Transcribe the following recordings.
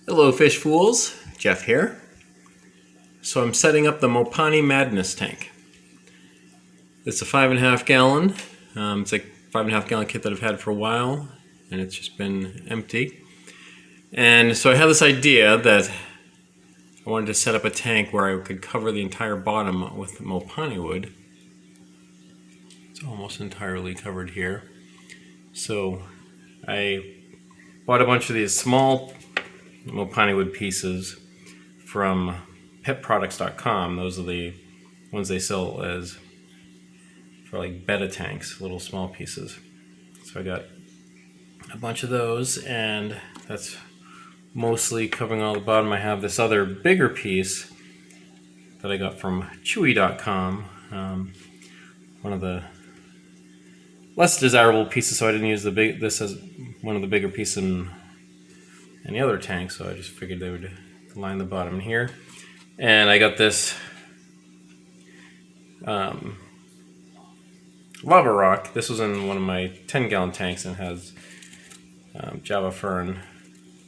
Hello fish fools, Jeff here. So I'm setting up the Mopani Madness tank. It's a 5.5 gallon. It's a 5.5 gallon kit that I've had for a while and it's just been empty. And so I had this idea that I wanted to set up a tank where I could cover the entire bottom with Mopani wood. It's almost entirely covered here. So I bought a bunch of these small Mopani wood pieces from petproducts.com. Those are the ones they sell as for like betta tanks, little small pieces. So I got a bunch of those, and that's mostly covering all the bottom. I have this other bigger piece that I got from chewy.com, one of the less desirable pieces, so I didn't use this as one of the bigger pieces in any other tank, so I just figured they would line the bottom here. And I got this lava rock. This was in one of my 10-gallon tanks and has Java fern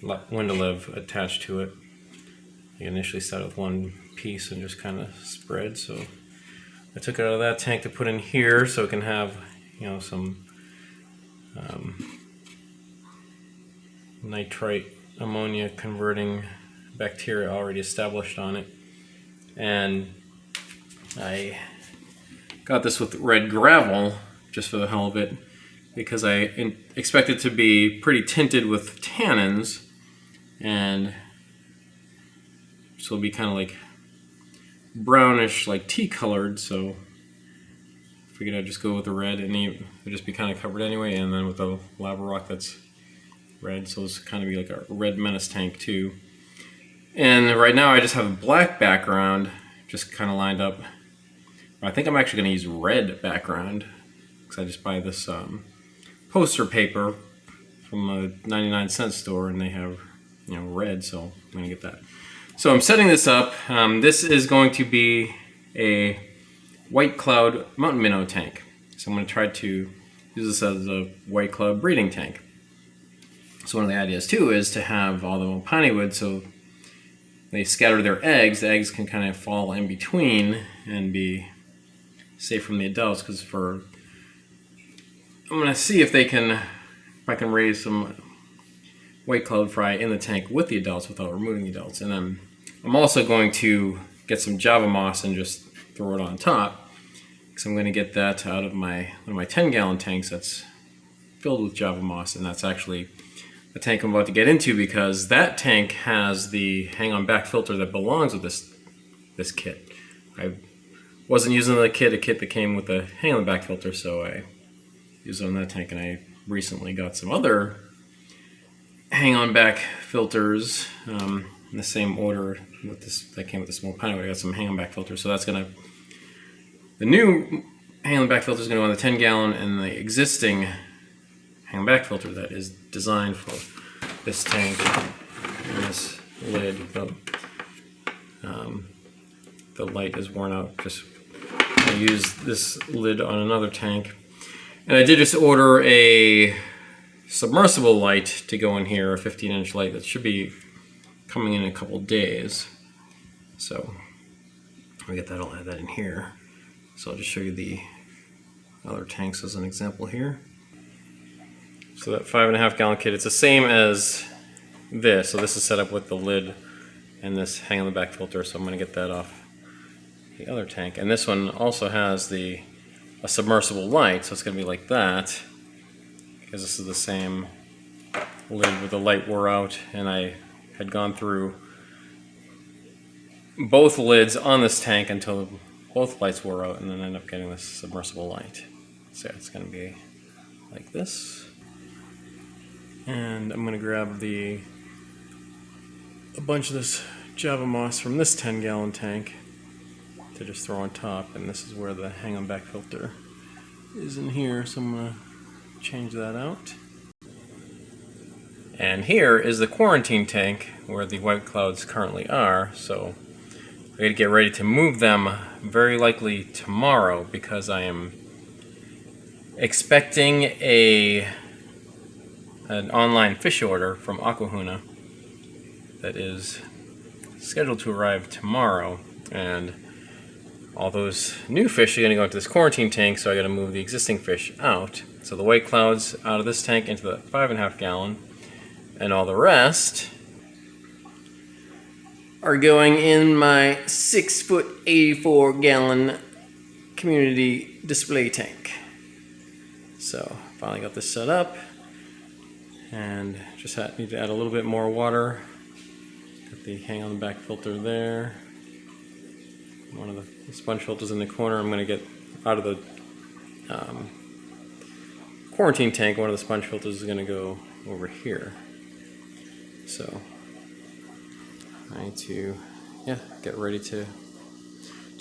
windowlive attached to it. I initially started with one piece and just kind of spread, so I took it out of that tank to put in here so it can have, you know, some nitrite ammonia converting bacteria already established on it. And I got this with red gravel just for the hell of it because I expect it to be pretty tinted with tannins, and so it'll be kind of like brownish, like tea colored, so I figured I'd just go with the red and it would just be kind of covered anyway, and then with the lava rock that's red, so it's kind of be like a red menace tank too. And right now I just have a black background just kind of lined up. I think I'm actually going to use red background because I just buy this poster paper from a 99-cent store and they have, you know, red, so I'm going to get that. So I'm setting this up. This is going to be a white cloud mountain minnow tank. So I'm going to try to use this as a white cloud breeding tank. So one of the ideas too is to have all the Mopani wood, so they scatter their eggs. The eggs can kind of fall in between and be safe from the adults. Because I'm going to see if I can raise some white cloud fry in the tank with the adults without removing the adults. And then I'm also going to get some Java moss and just throw it on top, because I'm going to get that out of one of my 10-gallon tanks that's filled with Java moss, and that's actually the tank I'm about to get into, because that tank has the hang-on back filter that belongs with this kit. I wasn't using a kit that came with a hang-on back filter, so I used it on that tank, and I recently got some other hang-on back filters in the same order with this that came with the small Mopani. I got some hang-on back filters, so that's gonna, the new hang-on back filter is gonna go on the 10-gallon, and the existing hang back filter that is designed for this tank and this lid. The light is worn out. Just I use this lid on another tank, and I did just order a submersible light to go in here, a 15-inch light that should be coming in a couple days. So I'll get that. I'll add that in here. So I'll just show you the other tanks as an example here. So that 5.5 gallon kit, it's the same as this. So this is set up with the lid and this hang on the back filter. So I'm going to get that off the other tank. And this one also has a submersible light. So it's going to be like that, because this is the same lid where the light wore out. And I had gone through both lids on this tank until both lights wore out, and then ended up getting this submersible light. So yeah, it's going to be like this. And I'm going to grab a bunch of this Java moss from this 10-gallon tank to just throw on top, and this is where the hang-on back filter is in here, so I'm going to change that out. And here is the quarantine tank where the white clouds currently are, so I got to get ready to move them very likely tomorrow, because I am expecting an online fish order from Aquahuna that is scheduled to arrive tomorrow, and all those new fish are going to go into this quarantine tank, so I got to move the existing fish out. So the white clouds out of this tank into the 5.5 gallon, and all the rest are going in my 6-foot 84 gallon community display tank. So finally got this set up, and just need to add a little bit more water. Got the hang on the back filter there. One of the sponge filters in the corner. I'm going to get out of the quarantine tank. One of the sponge filters is going to go over here. So I need to get ready to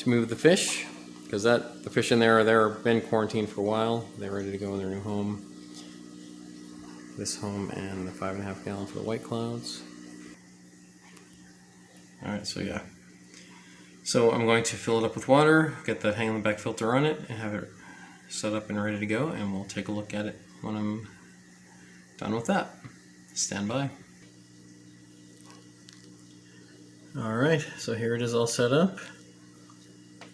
move the fish, because the fish in there have been quarantined for a while. They're ready to go in their new home. This home and the 5.5 gallon for the white clouds. Alright, so I'm going to fill it up with water, get the hang on the back filter on it, and have it set up and ready to go, and we'll take a look at it when I'm done with that. Stand by. Alright, so here it is all set up.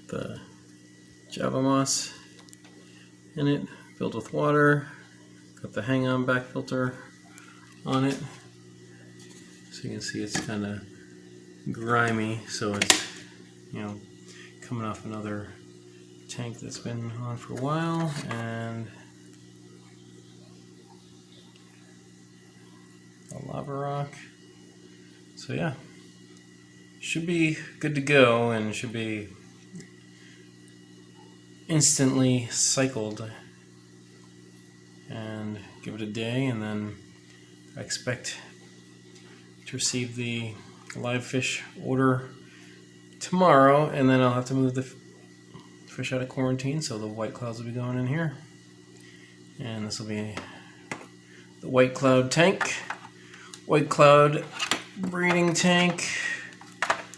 The Java moss in it, filled with water. Got the hang on back filter on it. So you can see it's kind of grimy, so it's, coming off another tank that's been on for a while, and a lava rock. So yeah, should be good to go, and should be instantly cycled. And give it a day, and then I expect to receive the live fish order tomorrow, and then I'll have to move the fish out of quarantine, so the white clouds will be going in here. And this will be the white cloud tank, white cloud breeding tank,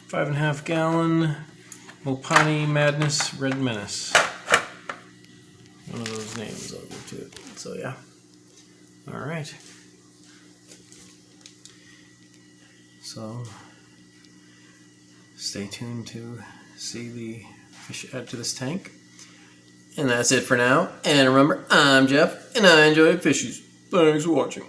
5.5 gallon Mopani Madness Red Menace. One of those names I'll give to it. So yeah. Alright. So stay tuned to see the fish add to this tank. And that's it for now. And remember, I'm Jeff, and I enjoy fishies. Thanks for watching.